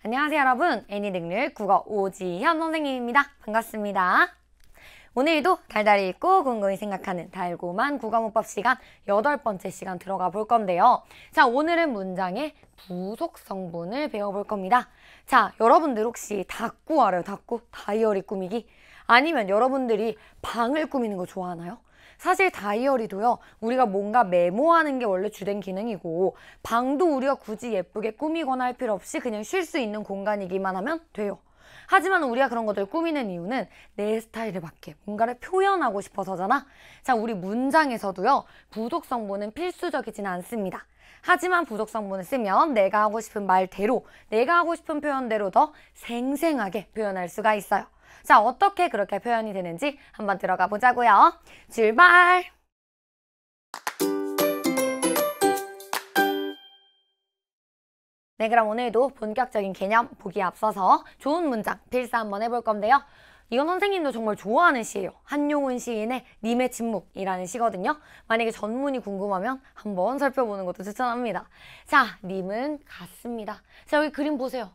안녕하세요 여러분, 애니능률 국어 오지현 선생님입니다. 반갑습니다. 오늘도 달달이 읽고 곰곰이 생각하는 달고만 국어문법 시간 8번째 시간 들어가 볼 건데요. 자, 오늘은 문장의 부속 성분을 배워볼 겁니다. 자, 여러분들 혹시 다꾸 알아요? 다꾸? 다이어리 꾸미기? 아니면 여러분들이 방을 꾸미는 거 좋아하나요? 사실 다이어리도요, 우리가 뭔가 메모하는 게 원래 주된 기능이고, 방도 우리가 굳이 예쁘게 꾸미거나 할 필요 없이 그냥 쉴 수 있는 공간이기만 하면 돼요. 하지만 우리가 그런 것들을 꾸미는 이유는 내 스타일에 맞게 뭔가를 표현하고 싶어서잖아. 자, 우리 문장에서도요, 부속 성분은 필수적이진 않습니다. 하지만 부속 성분을 쓰면 내가 하고 싶은 말대로, 내가 하고 싶은 표현대로 더 생생하게 표현할 수가 있어요. 자, 어떻게 그렇게 표현이 되는지 한번 들어가 보자고요. 출발! 네, 그럼 오늘도 본격적인 개념 보기에 앞서서 좋은 문장 필사 한번 해볼 건데요. 이건 선생님도 정말 좋아하는 시예요. 한용운 시인의 님의 침묵이라는 시거든요. 만약에 전문이 궁금하면 한번 살펴보는 것도 추천합니다. 자, 님은 갔습니다. 자, 여기 그림 보세요.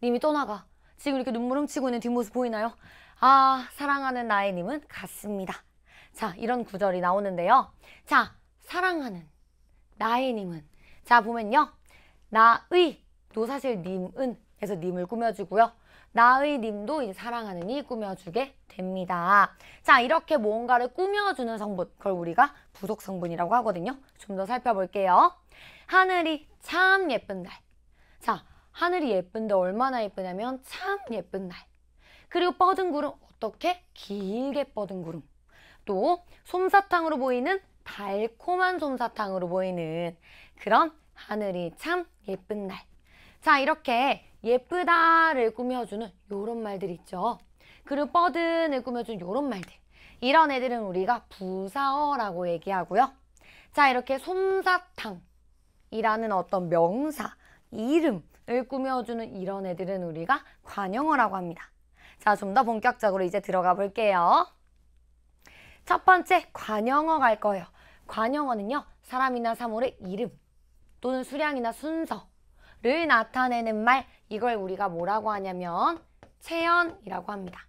님이 떠나가. 지금 이렇게 눈물 훔치고 있는 뒷모습 보이나요? 아, 사랑하는 나의 님은 갔습니다. 자, 이런 구절이 나오는데요. 자, 사랑하는 나의 님은. 자, 보면요. 나의 도 사실 님은 해서 님을 꾸며주고요. 나의 님도 이 사랑하는이 꾸며주게 됩니다. 자, 이렇게 뭔가를 꾸며주는 성분, 그걸 우리가 부속 성분이라고 하거든요. 좀 더 살펴볼게요. 하늘이 참 예쁜 날. 자, 하늘이 예쁜데 얼마나 예쁘냐면 참 예쁜 날. 그리고 뻗은 구름, 어떻게? 길게 뻗은 구름. 또 솜사탕으로 보이는 달콤한 솜사탕으로 보이는 그런 하늘이 참 예쁜 날. 자, 이렇게 예쁘다를 꾸며주는 요런 말들 있죠. 그리고 뻗은을 꾸며주는 요런 말들. 이런 애들은 우리가 부사어라고 얘기하고요. 자, 이렇게 솜사탕이라는 어떤 명사, 이름을 꾸며주는 이런 애들은 우리가 관용어라고 합니다. 자, 좀 더 본격적으로 이제 들어가 볼게요. 첫 번째, 관용어 갈 거예요. 관용어는요, 사람이나 사물의 이름 또는 수량이나 순서를 나타내는 말, 이걸 우리가 뭐라고 하냐면 체언이라고 합니다.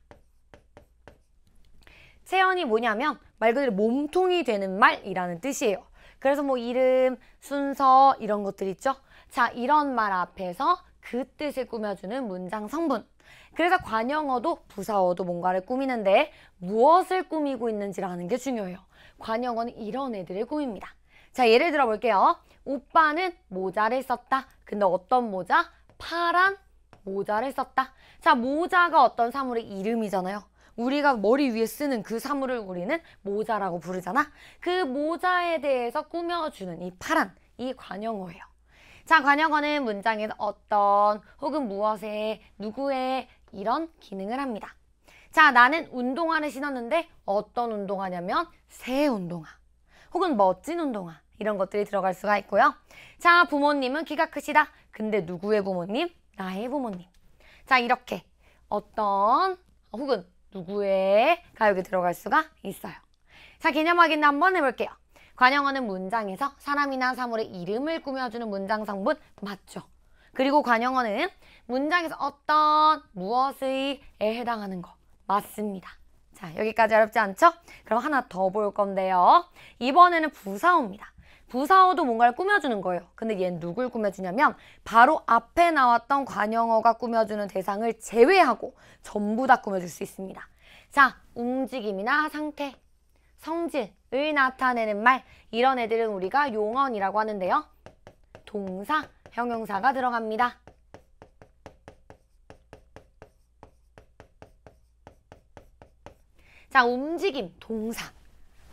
체언이 뭐냐면 말 그대로 몸통이 되는 말이라는 뜻이에요. 그래서 뭐 이름, 순서 이런 것들 있죠. 자, 이런 말 앞에서 그 뜻을 꾸며주는 문장 성분. 그래서 관용어도 부사어도 뭔가를 꾸미는데 무엇을 꾸미고 있는지를 아는 게 중요해요. 관용어는 이런 애들을 꾸밉니다. 자, 예를 들어 볼게요. 오빠는 모자를 썼다. 근데 어떤 모자? 파란 모자를 썼다. 자, 모자가 어떤 사물의 이름이잖아요. 우리가 머리 위에 쓰는 그 사물을 우리는 모자라고 부르잖아. 그 모자에 대해서 꾸며주는 이 파란, 이 관용어예요. 자, 관용어는 문장에서 어떤 혹은 무엇에, 누구의 이런 기능을 합니다. 자, 나는 운동화를 신었는데 어떤 운동화냐면 새 운동화 혹은 멋진 운동화 이런 것들이 들어갈 수가 있고요. 자, 부모님은 키가 크시다. 근데 누구의 부모님? 나의 부모님. 자, 이렇게 어떤 혹은 누구의가 여기 들어갈 수가 있어요. 자, 개념 확인 한번 해볼게요. 관용어는 문장에서 사람이나 사물의 이름을 꾸며주는 문장 성분 맞죠? 그리고 관용어는 문장에서 어떤 무엇의에 해당하는 거 맞습니다. 자, 여기까지 어렵지 않죠? 그럼 하나 더 볼 건데요. 이번에는 부사어입니다. 부사어도 뭔가를 꾸며주는 거예요. 근데 얘는 누굴 꾸며주냐면 바로 앞에 나왔던 관용어가 꾸며주는 대상을 제외하고 전부 다 꾸며줄 수 있습니다. 자, 움직임이나 상태, 성질을 나타내는 말, 이런 애들은 우리가 용언이라고 하는데요. 동사, 형용사가 들어갑니다. 자, 움직임, 동사,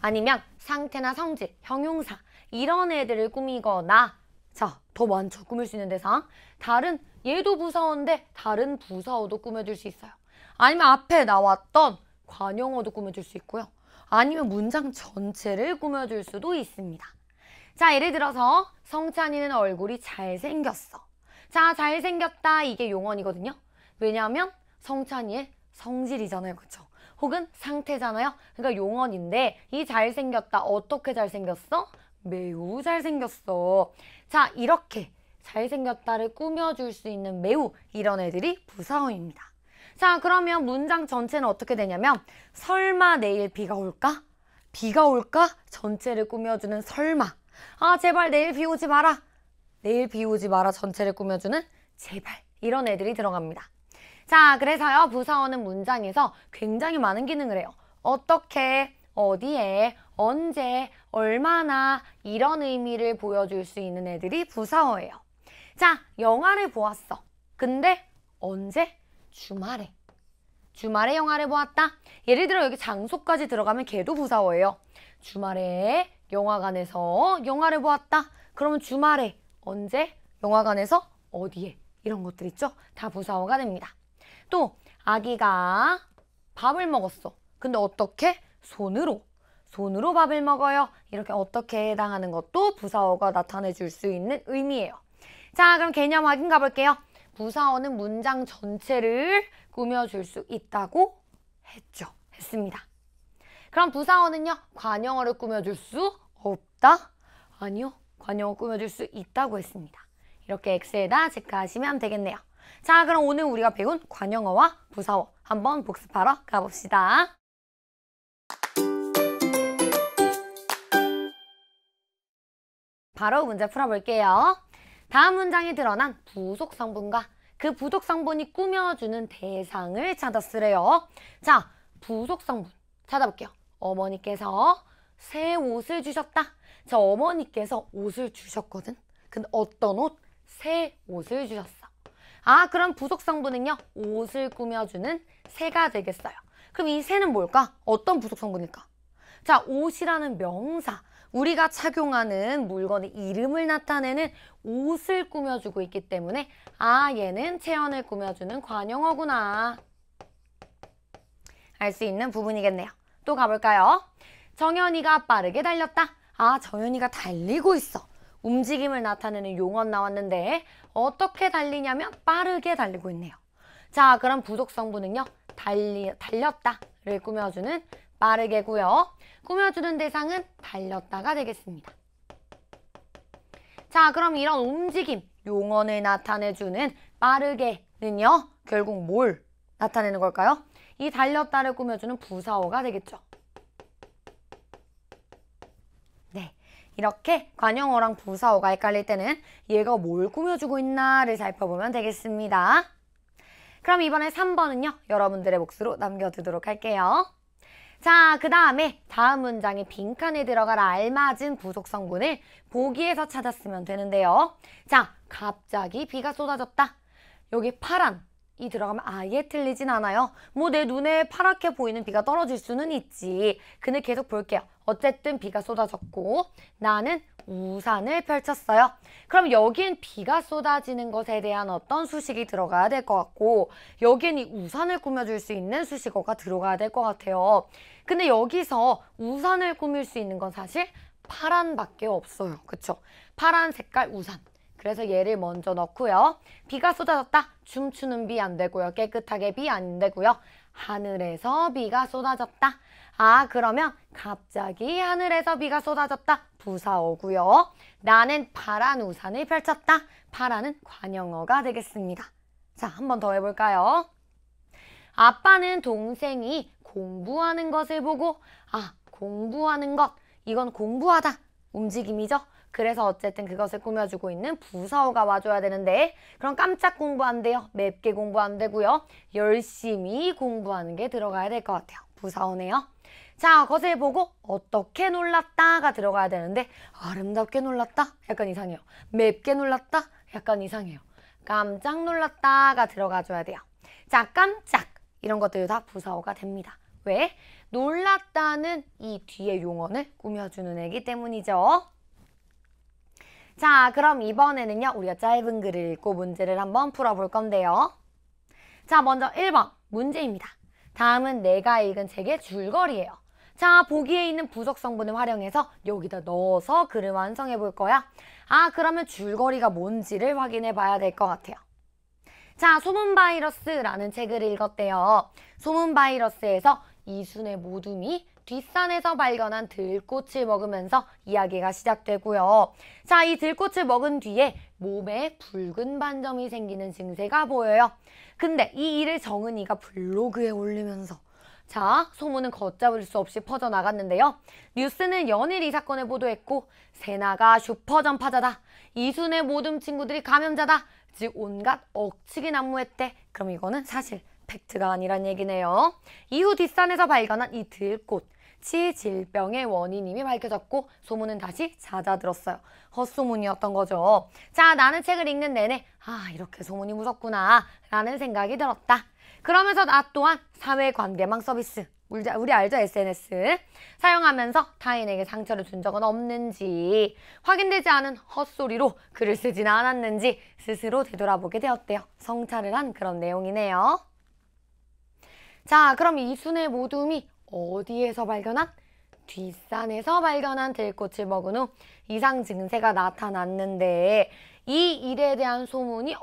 아니면 상태나 성질, 형용사, 이런 애들을 꾸미거나, 자, 더 많죠. 꾸밀 수 있는 대상. 다른, 얘도 부사어인데 다른 부사어도 꾸며줄 수 있어요. 아니면 앞에 나왔던 관용어도 꾸며줄 수 있고요. 아니면 문장 전체를 꾸며줄 수도 있습니다. 자, 예를 들어서 성찬이는 얼굴이 잘생겼어. 자, 잘생겼다 이게 용언이거든요. 왜냐하면 성찬이의 성질이잖아요. 그렇죠? 혹은 상태잖아요. 그러니까 용언인데 이 잘생겼다 어떻게 잘생겼어? 매우 잘생겼어. 자, 이렇게 잘생겼다를 꾸며줄 수 있는 매우 이런 애들이 부사어입니다. 자, 그러면 문장 전체는 어떻게 되냐면 설마 내일 비가 올까? 비가 올까? 전체를 꾸며주는 설마. 아, 제발 내일 비 오지 마라. 내일 비 오지 마라 전체를 꾸며주는 제발. 이런 애들이 들어갑니다. 자, 그래서요. 부사어는 문장에서 굉장히 많은 기능을 해요. 어떻게, 어디에, 언제, 얼마나 이런 의미를 보여줄 수 있는 애들이 부사어예요. 자, 영화를 보았어. 근데 언제? 주말에. 주말에 영화를 보았다. 예를 들어 여기 장소까지 들어가면 걔도 부사어예요. 주말에 영화관에서 영화를 보았다. 그러면 주말에 언제? 영화관에서 어디에? 이런 것들 있죠? 다 부사어가 됩니다. 또 아기가 밥을 먹었어. 근데 어떻게? 손으로. 손으로 밥을 먹어요. 이렇게 어떻게 해당하는 것도 부사어가 나타내 줄 수 있는 의미예요. 자, 그럼 개념 확인 가볼게요. 부사어는 문장 전체를 꾸며줄 수 있다고 했습니다. 그럼 부사어는요, 관용어를 꾸며줄 수 없다? 아니요, 관용어 꾸며줄 수 있다고 했습니다. 이렇게 X에다 체크하시면 되겠네요. 자, 그럼 오늘 우리가 배운 관용어와 부사어 한번 복습하러 가봅시다. 바로 문제 풀어볼게요. 다음 문장에 드러난 부속 성분과 그 부속 성분이 꾸며주는 대상을 찾아 쓰래요. 자, 부속 성분 찾아볼게요. 어머니께서 새 옷을 주셨다. 자, 어머니께서 옷을 주셨거든. 근데 어떤 옷? 새 옷을 주셨어. 아, 그럼 부속 성분은요, 옷을 꾸며주는 새가 되겠어요. 그럼 이 새는 뭘까? 어떤 부속 성분일까? 자, 옷이라는 명사. 우리가 착용하는 물건의 이름을 나타내는 옷을 꾸며주고 있기 때문에 아, 얘는 체온을 꾸며주는 관용어구나. 알 수 있는 부분이겠네요. 또 가볼까요? 정연이가 빠르게 달렸다. 아, 정연이가 달리고 있어. 움직임을 나타내는 용어 나왔는데 어떻게 달리냐면 빠르게 달리고 있네요. 자, 그럼 부속 성분은요, 달렸다를 꾸며주는 빠르게고요. 꾸며주는 대상은 달렸다가 되겠습니다. 자, 그럼 이런 움직임, 용언을 나타내주는 빠르게는요, 결국 뭘 나타내는 걸까요? 이 달렸다를 꾸며주는 부사어가 되겠죠. 네, 이렇게 관용어랑 부사어가 헷갈릴 때는 얘가 뭘 꾸며주고 있나를 살펴보면 되겠습니다. 그럼 이번에 3번은요, 여러분들의 몫으로 남겨두도록 할게요. 자, 그 다음에 다음 문장에 빈칸에 들어갈 알맞은 부속 성분을 보기에서 찾았으면 되는데요. 자, 갑자기 비가 쏟아졌다. 여기 파란이 들어가면 아예 틀리진 않아요. 뭐 내 눈에 파랗게 보이는 비가 떨어질 수는 있지. 근데 계속 볼게요. 어쨌든 비가 쏟아졌고 나는 우산을 펼쳤어요. 그럼 여기엔 비가 쏟아지는 것에 대한 어떤 수식이 들어가야 될 것 같고 여기엔 이 우산을 꾸며줄 수 있는 수식어가 들어가야 될 것 같아요. 근데 여기서 우산을 꾸밀 수 있는 건 사실 파란밖에 없어요. 그쵸? 파란 색깔 우산. 그래서 얘를 먼저 넣고요. 비가 쏟아졌다. 춤추는 비 안 되고요. 깨끗하게 비 안 되고요. 하늘에서 비가 쏟아졌다. 아, 그러면 갑자기 하늘에서 비가 쏟아졌다. 부사어고요. 나는 파란 우산을 펼쳤다. 파란은 관용어가 되겠습니다. 자, 한 번 더 해볼까요? 아빠는 동생이 공부하는 것을 보고 아, 공부하는 것. 이건 공부하다. 움직임이죠. 그래서 어쨌든 그것을 꾸며주고 있는 부사어가 와줘야 되는데 그럼 깜짝 공부 안 돼요. 맵게 공부 안 되고요. 열심히 공부하는 게 들어가야 될 것 같아요. 부사어네요. 자, 그것을 보고 어떻게 놀랐다가 들어가야 되는데 아름답게 놀랐다? 약간 이상해요. 맵게 놀랐다? 약간 이상해요. 깜짝 놀랐다가 들어가줘야 돼요. 자, 깜짝 이런 것들도 다 부사어가 됩니다. 왜? 놀랐다는 이 뒤에 용언을 꾸며주는 애기 때문이죠. 자, 그럼 이번에는요, 우리가 짧은 글을 읽고 문제를 한번 풀어볼 건데요. 자, 먼저 1번 문제입니다. 다음은 내가 읽은 책의 줄거리예요. 자, 보기에 있는 부속 성분을 활용해서 여기다 넣어서 글을 완성해 볼 거야. 아, 그러면 줄거리가 뭔지를 확인해 봐야 될 것 같아요. 자, 소문바이러스라는 책을 읽었대요. 소문바이러스에서 이순의 모둠이 뒷산에서 발견한 들꽃을 먹으면서 이야기가 시작되고요. 자, 이 들꽃을 먹은 뒤에 몸에 붉은 반점이 생기는 증세가 보여요. 근데 이 일을 정은이가 블로그에 올리면서 자, 소문은 걷잡을 수 없이 퍼져나갔는데요. 뉴스는 연일 이 사건을 보도했고 세나가 슈퍼전파자다. 이순의 모든 친구들이 감염자다. 즉 온갖 억측이 난무했대. 그럼 이거는 사실 팩트가 아니란 얘기네요. 이후 뒷산에서 발견한 이 들꽃. 질병의 원인임이 밝혀졌고 소문은 다시 잦아들었어요. 헛소문이었던 거죠. 자, 나는 책을 읽는 내내 이렇게 소문이 무섭구나 라는 생각이 들었다. 그러면서 나 또한 사회관계망 서비스, 우리 알죠? SNS 사용하면서 타인에게 상처를 준 적은 없는지 확인되지 않은 헛소리로 글을 쓰지는 않았는지 스스로 되돌아보게 되었대요. 성찰을 한 그런 내용이네요. 자, 그럼 이순의 모둠이 어디에서 발견한? 뒷산에서 발견한 들꽃을 먹은 후 이상 증세가 나타났는데 이 일에 대한 소문이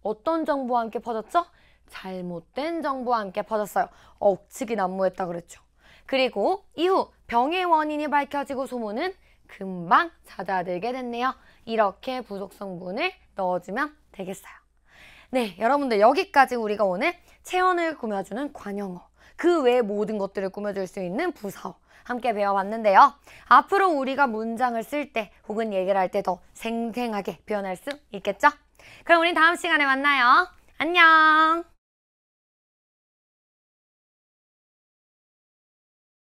어떤 정보와 함께 퍼졌죠? 잘못된 정보와 함께 퍼졌어요. 억측이 난무했다 그랬죠. 그리고 이후 병의 원인이 밝혀지고 소문은 금방 잦아들게 됐네요. 이렇게 부속 성분을 넣어주면 되겠어요. 네, 여러분들 여기까지 우리가 오늘 체온을 꾸며주는 관용어, 그 외의 모든 것들을 꾸며줄 수 있는 부사어 함께 배워봤는데요. 앞으로 우리가 문장을 쓸 때 혹은 얘기를 할 때 더 생생하게 표현할 수 있겠죠? 그럼 우리 다음 시간에 만나요. 안녕!